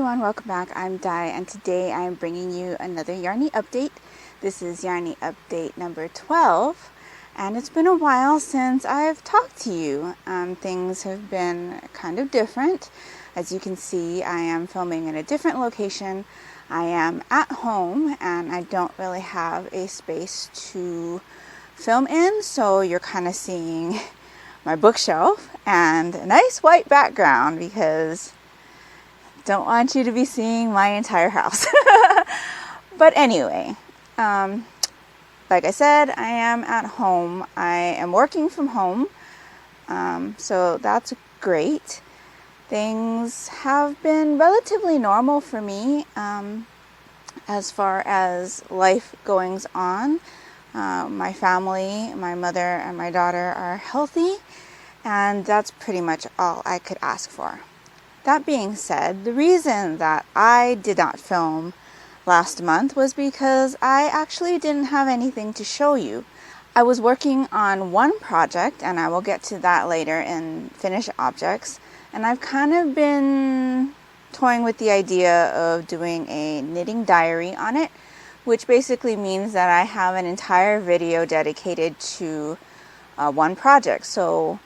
everyone, welcome back. I'm Di, and today I'm bringing you another Yarnie update. This is Yarnie update number 12, and it's been a while since I've talked to you. Things have been kind of different. As you can see, I am filming in a different location. I am at home, and I don't really have a space to film in, so you're kind of seeing my bookshelf and a nice white background because don't want you to be seeing my entire house. But anyway, like I said, I am at home. I am working from home, so that's great. Things have been relatively normal for me as far as life goings on. My family, my mother and my daughter are healthy, and that's pretty much all I could ask for. That being said, the reason that I did not film last month was because I actually didn't have anything to show you. I was working on one project, and I will get to that later in finished objects, and I've kind of been toying with the idea of doing a knitting diary on it, which basically means that I have an entire video dedicated to one project. So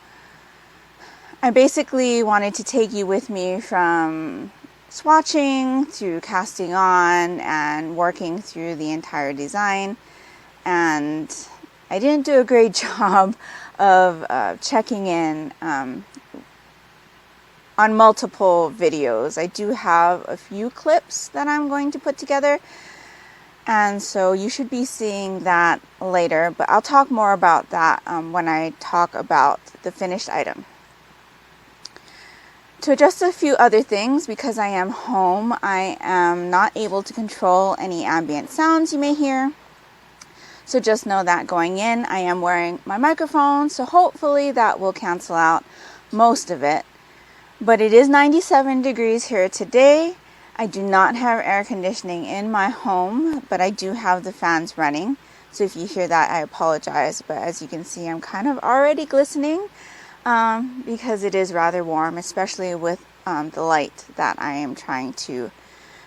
I basically wanted to take you with me from swatching to casting on and working through the entire design. And I didn't do a great job of checking in on multiple videos. I do have a few clips that I'm going to put together, and so you should be seeing that later, but I'll talk more about that when I talk about the finished item. To address a few other things, because I am home, I am not able to control any ambient sounds you may hear. So just know that going in, I am wearing my microphone, so hopefully that will cancel out most of it. But it is 97 degrees here today. I do not have air conditioning in my home, but I do have the fans running. So if you hear that, I apologize. But as you can see, I'm kind of already glistening because it is rather warm, especially with the light that I am trying to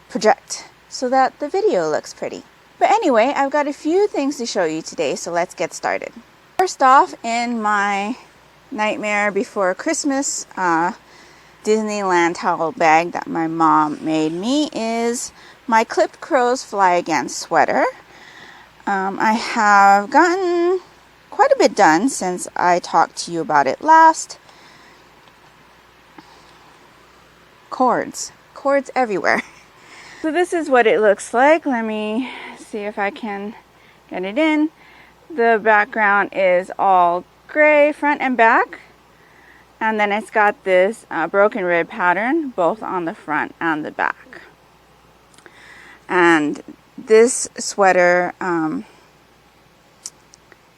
project so that the video looks pretty. But anyway, I've got a few things to show you today, so let's get started. First off, in my Nightmare Before Christmas Disneyland towel bag that my mom made me is my Clipped Crows Fly Again sweater. I have gotten quite a bit done since I talked to you about it last. Cords everywhere. So this is what it looks like. Let me see if I can get it in. The background is all gray front and back. And then it's got this broken rib pattern both on the front and the back. And this sweater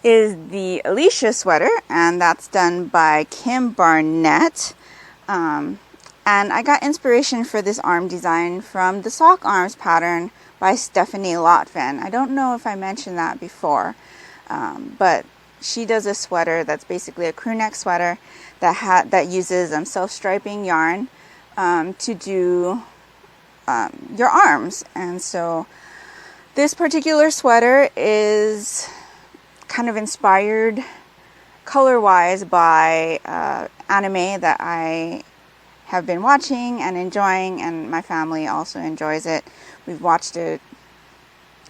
is the Alicia sweater, and that's done by Kim Barnett. And I got inspiration for this arm design from the sock arms pattern by Stephanie Lotvin. I don't know if I mentioned that before, but she does a sweater that's basically a crew neck sweater that uses self-striping yarn to do your arms. And so this particular sweater is kind of inspired color-wise by anime that I have been watching and enjoying, and my family also enjoys it. We've watched it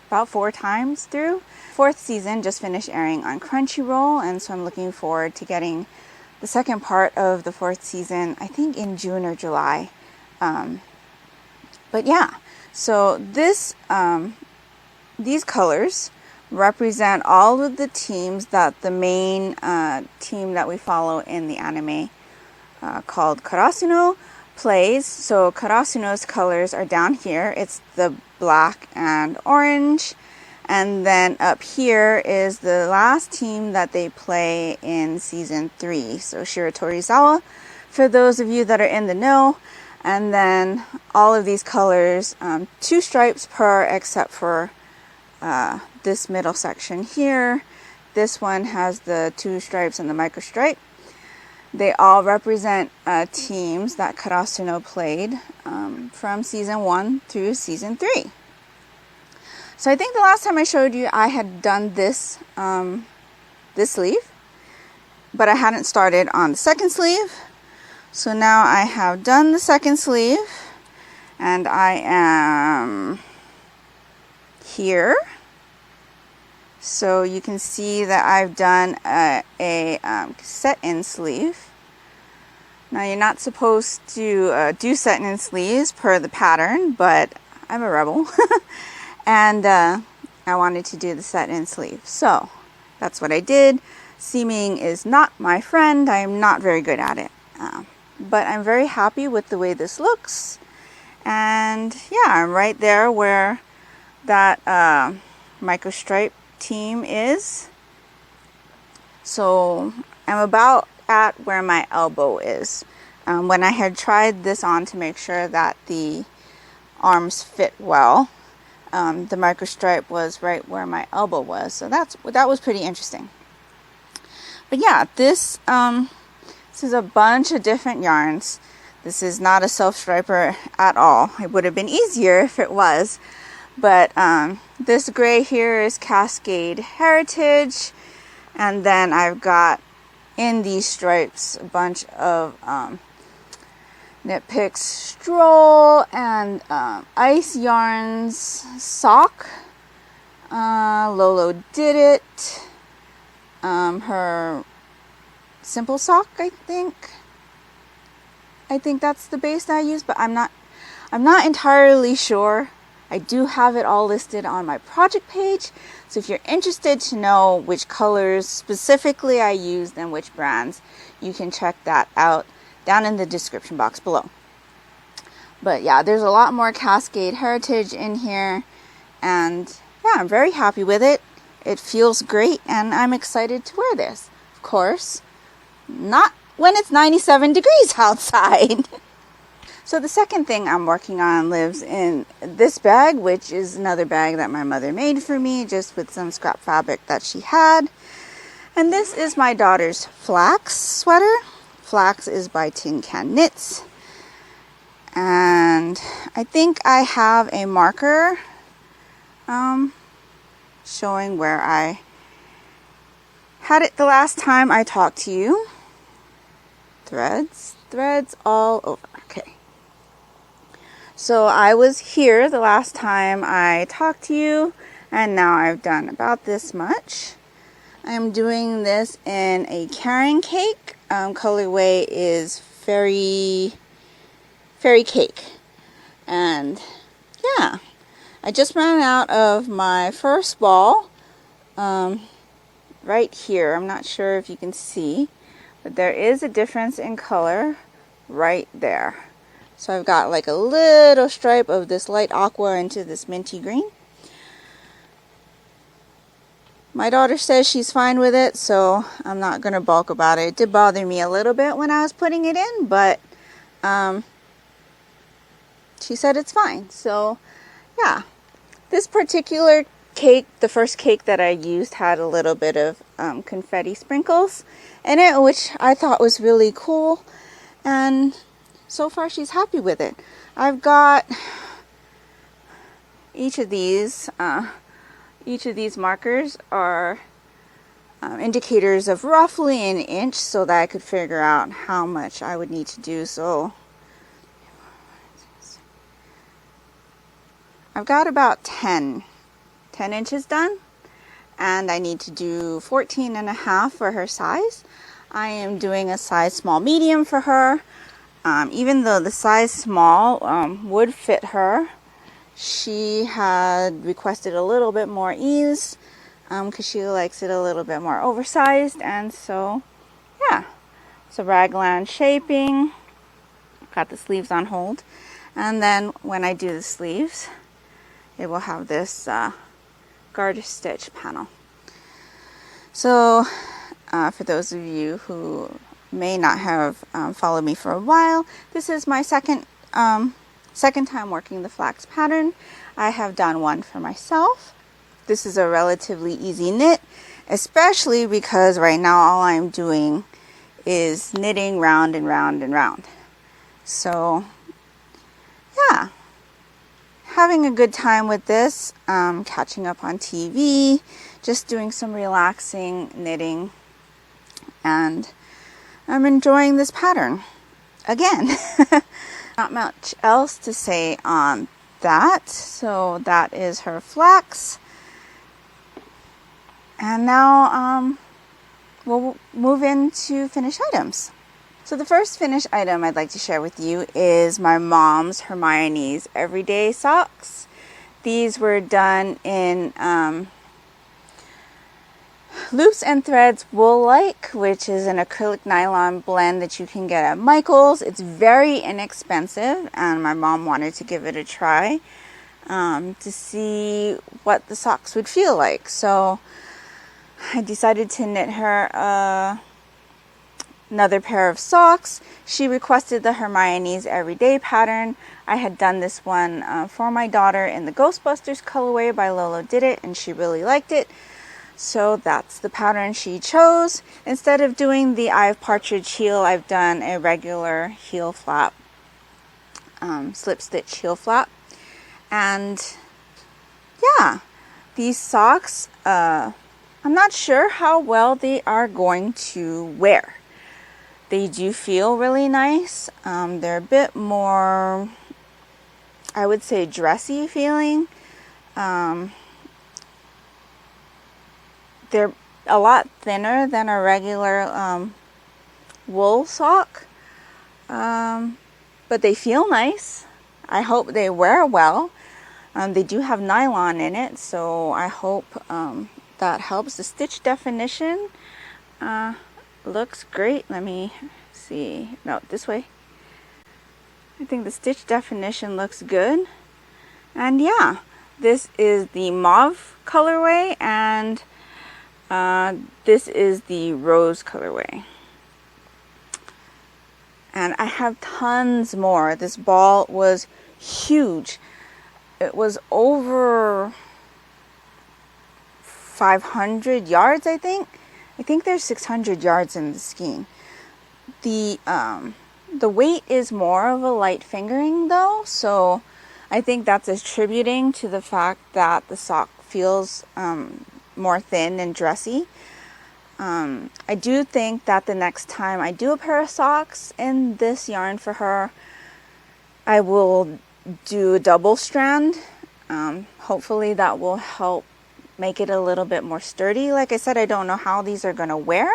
about 4 times through. 4th season just finished airing on Crunchyroll, and so I'm looking forward to getting the second part of the 4th season, I think in June or July. But yeah, so these colors represent all of the teams that the main team that we follow in the anime called Karasuno plays. So Karasuno's colors are down here. It's the black and orange. And then up here is the last team that they play in season 3. So Shiratorizawa, for those of you that are in the know. And then all of these colors, 2 stripes per, except for this middle section here. This one has the 2 stripes and the micro stripe. They all represent teams that Karasuno played from season 1 through season 3. So I think the last time I showed you, I had done this sleeve, but I hadn't started on the second sleeve. So now I have done the second sleeve, and I am here. So you can see that I've done a set-in sleeve. Now you're not supposed to do set-in sleeves per the pattern, but I'm a rebel. And I wanted to do the set-in sleeve. So that's what I did. Seaming is not my friend. I am not very good at it. But I'm very happy with the way this looks. And yeah, I'm right there where that microstripe team is. So I'm about at where my elbow is. When I had tried this on to make sure that the arms fit well, the microstripe was right where my elbow was. So that was pretty interesting. But yeah, this is a bunch of different yarns. This is not a self-striper at all. It would have been easier if it was. But this gray here is Cascade Heritage. And then I've got in these stripes a bunch of Knit Picks Stroll and Ice Yarns Sock. Lolo Did It. Her Simple Sock, I think that's the base that I use, but I'm not entirely sure. I do have it all listed on my project page, so if you're interested to know which colors specifically I used and which brands, you can check that out down in the description box below. But yeah, there's a lot more Cascade Heritage in here, and yeah, I'm very happy with it. It feels great, and I'm excited to wear this. Of course, not when it's 97 degrees outside. So the second thing I'm working on lives in this bag, which is another bag that my mother made for me, just with some scrap fabric that she had. And this is my daughter's Flax sweater. Flax is by Tin Can Knits. And I think I have a marker showing where I had it the last time I talked to you. Threads all over. Okay. So I was here the last time I talked to you, and now I've done about this much. I'm doing this in a carrying cake. Colorway is Fairy Cake. And yeah, I just ran out of my first ball right here. I'm not sure if you can see, but there is a difference in color right there. So I've got like a little stripe of this light aqua into this minty green. My daughter says she's fine with it, so I'm not going to balk about it. It did bother me a little bit when I was putting it in, but she said it's fine. So yeah, this particular cake, the first cake that I used, had a little bit of confetti sprinkles in it, which I thought was really cool. And so far she's happy with it. I've got each of these markers are indicators of roughly an inch, so that I could figure out how much I would need to do. So I've got about 10 inches done, and I need to do 14.5 for her size. I am doing a size small medium for her. Even though the size small would fit her, she had requested a little bit more ease because she likes it a little bit more oversized. And so yeah, so raglan shaping, got the sleeves on hold, and then when I do the sleeves, it will have this garter stitch panel. So for those of you who may not have followed me for a while, this is my second time working the flax pattern. I have done one for myself. This is a relatively easy knit, especially because right now all I'm doing is knitting round and round and round. So yeah, having a good time with this, catching up on TV, just doing some relaxing knitting, and I'm enjoying this pattern again. Not much else to say on that. So that is her flax. And now we'll move into finished items. So the first finished item I'd like to share with you is my mom's Hermione's Everyday Socks. These were done in Loops and Threads Wool-like, which is an acrylic nylon blend that you can get at Michael's. It's very inexpensive, and my mom wanted to give it a try to see what the socks would feel like. So I decided to knit her another pair of socks. She requested the Hermione's Everyday pattern. I had done this one for my daughter in the Ghostbusters colorway by Lolo Did It, and she really liked it. So that's the pattern she chose. Instead of doing the Eye of Partridge heel, I've done a regular heel flap, slip stitch heel flap. And yeah, these socks, I'm not sure how well they are going to wear. They do feel really nice. They're a bit more, I would say, dressy feeling. They're a lot thinner than a regular wool sock, but they feel nice. I hope they wear well. They do have nylon in it, so I hope that helps. The stitch definition looks great. Let me see. No, this way. I think the stitch definition looks good. And yeah, this is the mauve colorway, and this is the rose colorway. And I have tons more. This ball was huge. It was over 500 yards, I think. I think there's 600 yards in the skein. The weight is more of a light fingering though, so I think that's attributing to the fact that the sock feels more thin and dressy. I do think that the next time I do a pair of socks in this yarn for her, I will do a double strand. Hopefully that will help make it a little bit more sturdy. Like I said, I don't know how these are going to wear.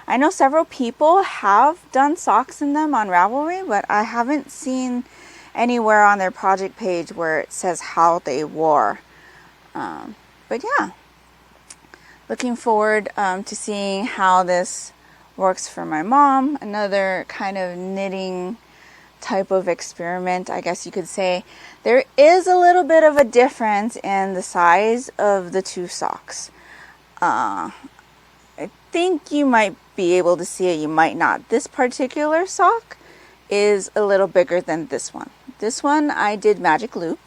I know several people have done socks in them on Ravelry, but I haven't seen anywhere on their project page where it says how they wore. But yeah, looking forward to seeing how this works for my mom. Another kind of knitting type of experiment, I guess you could say. There is a little bit of a difference in the size of the two socks. I think you might be able to see it, you might not. This particular sock is a little bigger than this one. This one I did magic loop,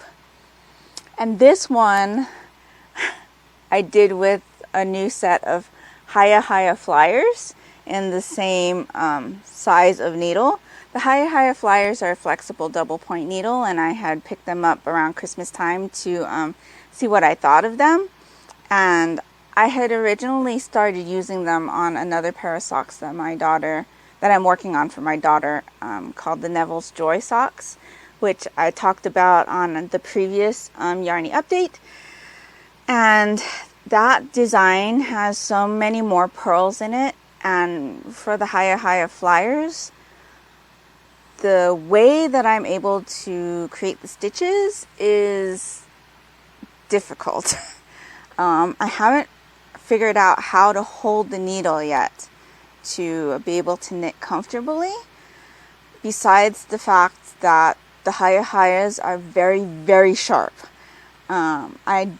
and this one I did with a new set of Haya flyers in the same size of needle. The Haya flyers are a flexible double point needle, and I had picked them up around Christmas time to see what I thought of them. And I had originally started using them on another pair of socks that I'm working on for my daughter, called the Neville's Joy socks, which I talked about on the previous Yarnie update. And that design has so many more pearls in it, and for the Haya flyers, the way that I'm able to create the stitches is difficult. I haven't figured out how to hold the needle yet to be able to knit comfortably, besides the fact that the Hayas are very, very sharp. I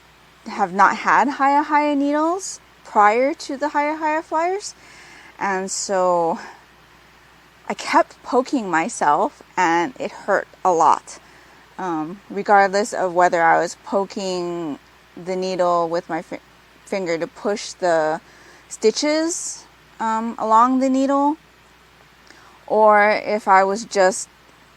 have not had Haya needles prior to the Haya flyers, and so I kept poking myself and it hurt a lot, regardless of whether I was poking the needle with my finger to push the stitches along the needle, or if I was just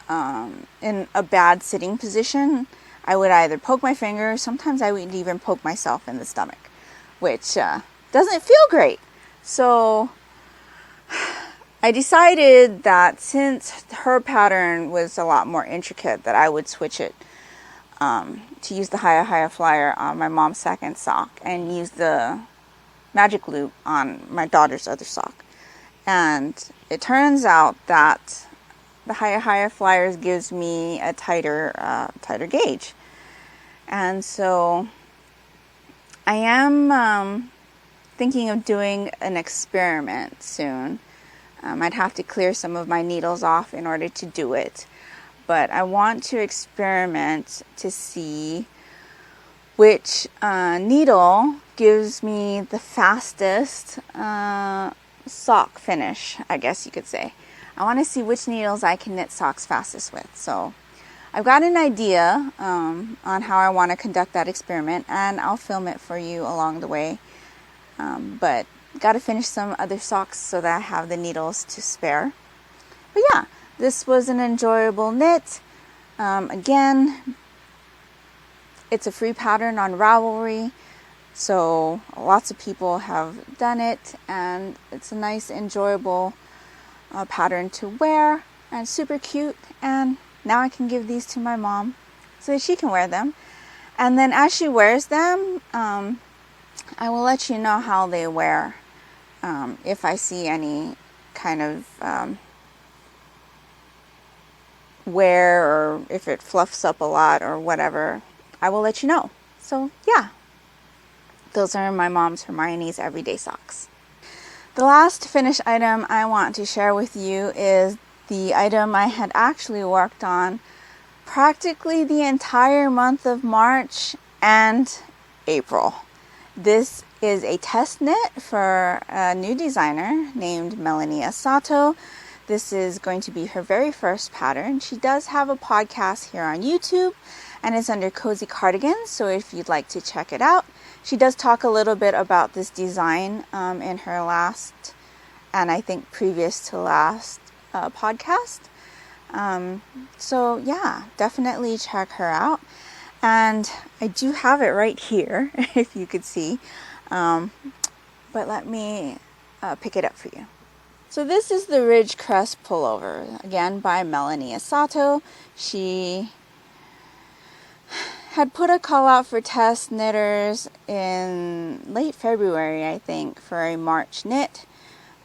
in a bad sitting position, I would either poke my finger, sometimes I would even poke myself in the stomach, which doesn't feel great. So I decided that since her pattern was a lot more intricate, that I would switch it to use the Haya Flyer on my mom's second sock and use the magic loop on my daughter's other sock. And it turns out that the Haya Flyers gives me a tighter gauge. And so I am thinking of doing an experiment soon. I'd have to clear some of my needles off in order to do it. But I want to experiment to see which needle gives me the fastest sock finish, I guess you could say. I want to see which needles I can knit socks fastest with. So I've got an idea on how I want to conduct that experiment, and I'll film it for you along the way. But got to finish some other socks so that I have the needles to spare. But yeah, this was an enjoyable knit. Again, it's a free pattern on Ravelry, so lots of people have done it, and it's a nice, enjoyable pattern to wear, and super cute. And now I can give these to my mom so that she can wear them. And then as she wears them, I will let you know how they wear. If I see any kind of wear, or if it fluffs up a lot or whatever, I will let you know. So yeah, those are my mom's Hermione's everyday socks. The last finished item I want to share with you is the item I had actually worked on practically the entire month of March and April. This is a test knit for a new designer named Melanie Asato. This is going to be her very first pattern. She does have a podcast here on YouTube, and it's under Cozy Cardigans, so if you'd like to check it out. She does talk a little bit about this design in her last, and I think previous to last podcast. So yeah, definitely check her out. And I do have it right here, if you could see. But let me pick it up for you. So this is the Ridge Crest Pullover, again by Melanie Asato. She had put a call out for test knitters in late February, I think, for a March knit.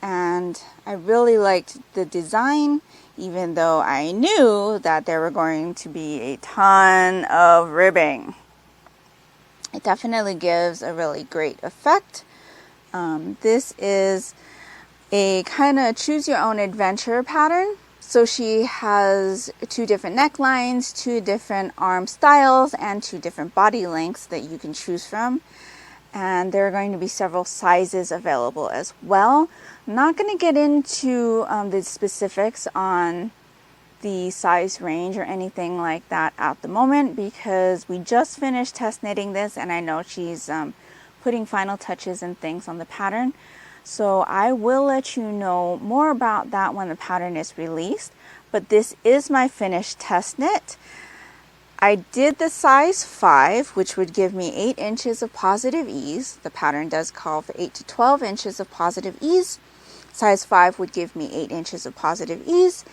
And I really liked the design, even though I knew that there were going to be a ton of ribbing. It definitely gives a really great effect. This is a kind of choose your own adventure pattern. So she has 2 different necklines, 2 different arm styles, and 2 different body lengths that you can choose from. And there are going to be several sizes available as well. I'm not going to get into the specifics on the size range or anything like that at the moment, because we just finished test knitting this, and I know she's putting final touches and things on the pattern. So I will let you know more about that when the pattern is released. But this is my finished test knit. I did the size 5, which would give me 8 inches of positive ease. The pattern does call for 8 to 12 inches of positive ease. Size 5 would give me 8 inches of positive ease.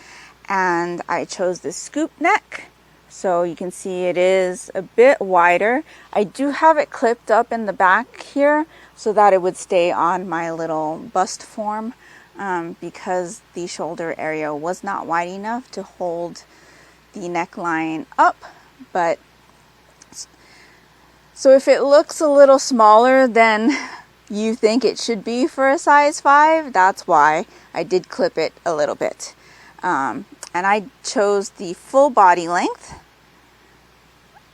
And I chose the scoop neck. So you can see it is a bit wider. I do have it clipped up in the back here so that it would stay on my little bust form, because the shoulder area was not wide enough to hold the neckline up. But so if it looks a little smaller than you think it should be for a size 5, that's why I did clip it a little bit. And I chose the full body length.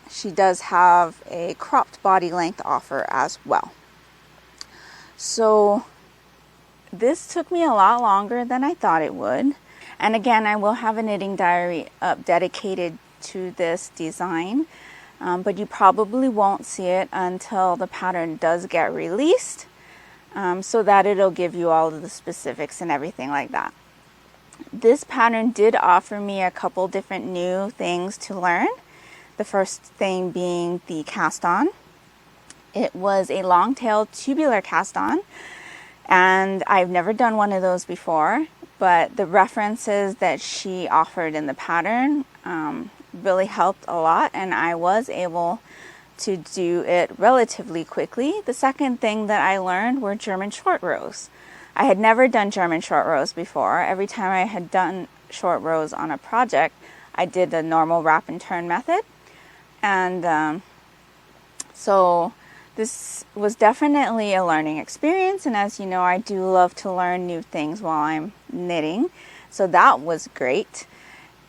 She does have a cropped body length offer as well. So this took me a lot longer than I thought it would. And again, I will have a knitting diary up dedicated to this design, but you probably won't see it until the pattern does get released, so that it'll give you all of the specifics and everything like that. This pattern did offer me a couple different new things to learn. The first thing being the cast on. It was a long tail tubular cast on, and I've never done one of those before, but the references that she offered in the pattern really helped a lot, and I was able to do it relatively quickly. The second thing that I learned were German short rows. I had never done German short rows before. Every time I had done short rows on a project, I did the normal wrap and turn method. And so this was definitely a learning experience. And as you know, I do love to learn new things while I'm knitting. So that was great.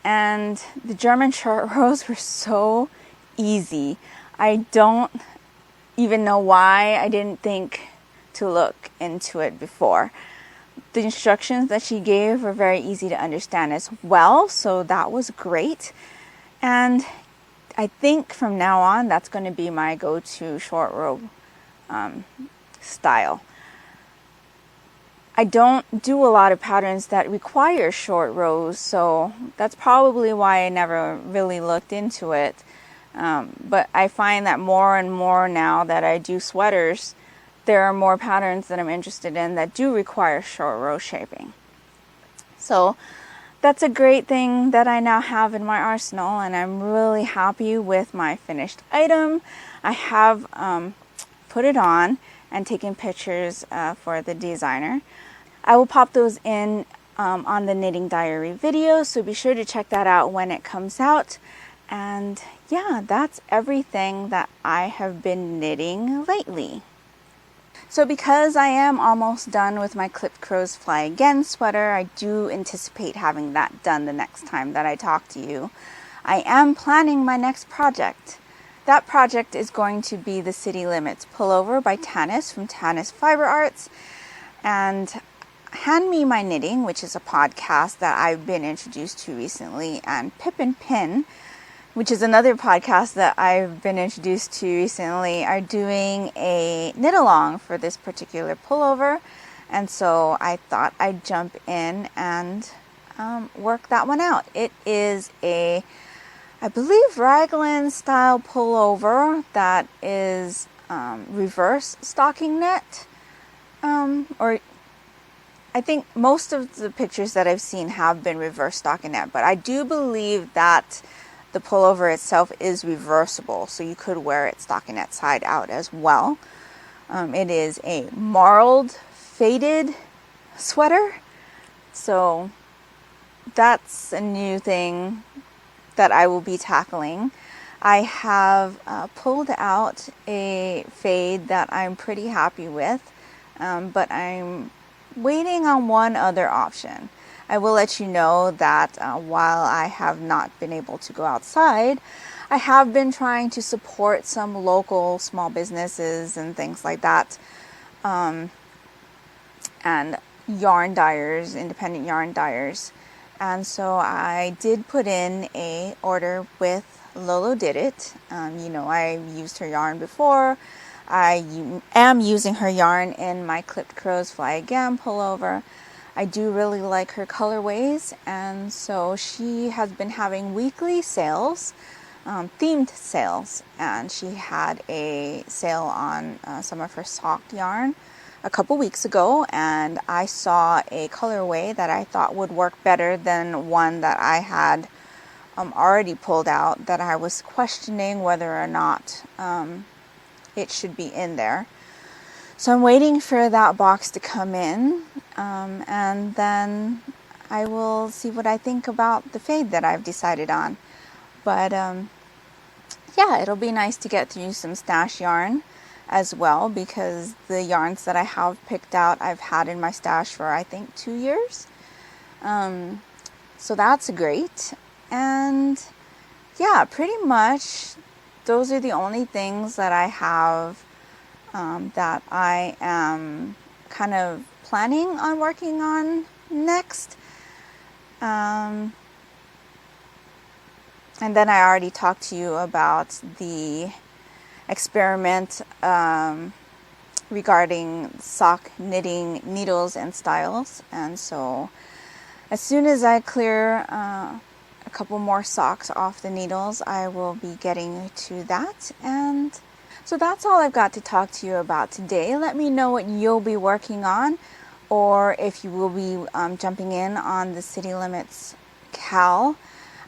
And the German short rows were so easy. I don't even know why I didn't think to look into it before. The instructions that she gave were very easy to understand as well, so that was great. And I think from now on, that's going to be my go-to short row style. I don't do a lot of patterns that require short rows, so that's probably why I never really looked into it. But I find that more and more now that I do sweaters, there are more patterns that I'm interested in that do require short row shaping. So that's a great thing that I now have in my arsenal, and I'm really happy with my finished item. I have put it on and taken pictures for the designer. I will pop those in on the Knitting Diary video, so be sure to check that out when it comes out. And yeah, that's everything that I have been knitting lately. So because I am almost done with my Clipped Crows Fly Again sweater, I do anticipate having that done the next time that I talk to you. I am planning my next project. That project is going to be the City Limits Pullover by Tanis from Tanis Fiber Arts. And Hand Me My Knitting, which is a podcast that I've been introduced to recently, and Pip and Pin, which is another podcast that I've been introduced to recently, are doing a knit along for this particular pullover. And so I thought I'd jump in and work that one out. It is a, I believe, raglan style pullover that is reverse stocking knit. Or I think most of the pictures that I've seen have been reverse stocking knit, but I do believe that the pullover itself is reversible, so you could wear it stockinette side out as well. It is a marled, faded sweater, so that's a new thing that I will be tackling. I have pulled out a fade that I'm pretty happy with, but I'm waiting on one other option. I will let you know that while I have not been able to go outside, I have been trying to support some local small businesses and things like that, and yarn dyers, independent yarn dyers. And so I did put in a order with Lolo Did It. You know, I used her yarn before. I am using her yarn in my Clipped Crows Fly Again pullover. I do really like her colorways, and so she has been having weekly sales, themed sales, and she had a sale on some of her sock yarn a couple weeks ago, and I saw a colorway that I thought would work better than one that I had already pulled out, that I was questioning whether or not it should be in there. So I'm waiting for that box to come in, and then I will see what I think about the fade that I've decided on. But yeah, it'll be nice to get through some stash yarn as well, because the yarns that I have picked out I've had in my stash for I think 2 years. So that's great. And yeah, pretty much those are the only things that I have that I am kind of planning on working on next. And then I already talked to you about the experiment regarding sock knitting needles and styles. And so As soon as I clear a couple more socks off the needles, I will be getting to that. And so that's all I've got to talk to you about today. Let me know what you'll be working on, or if you will be jumping in on the City Limits KAL.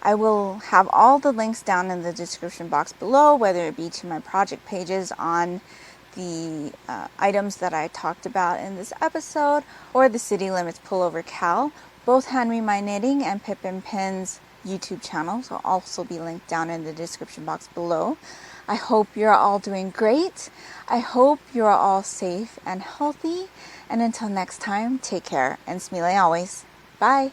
I will have all the links down in the description box below, whether it be to my project pages on the items that I talked about in this episode, or the City Limits Pullover KAL. Both Hand Me My Knitting and Pip and Pin's YouTube channels will also be linked down in the description box below. I hope you're all doing great. I hope you're all safe and healthy. And until next time, take care and smile always. Bye.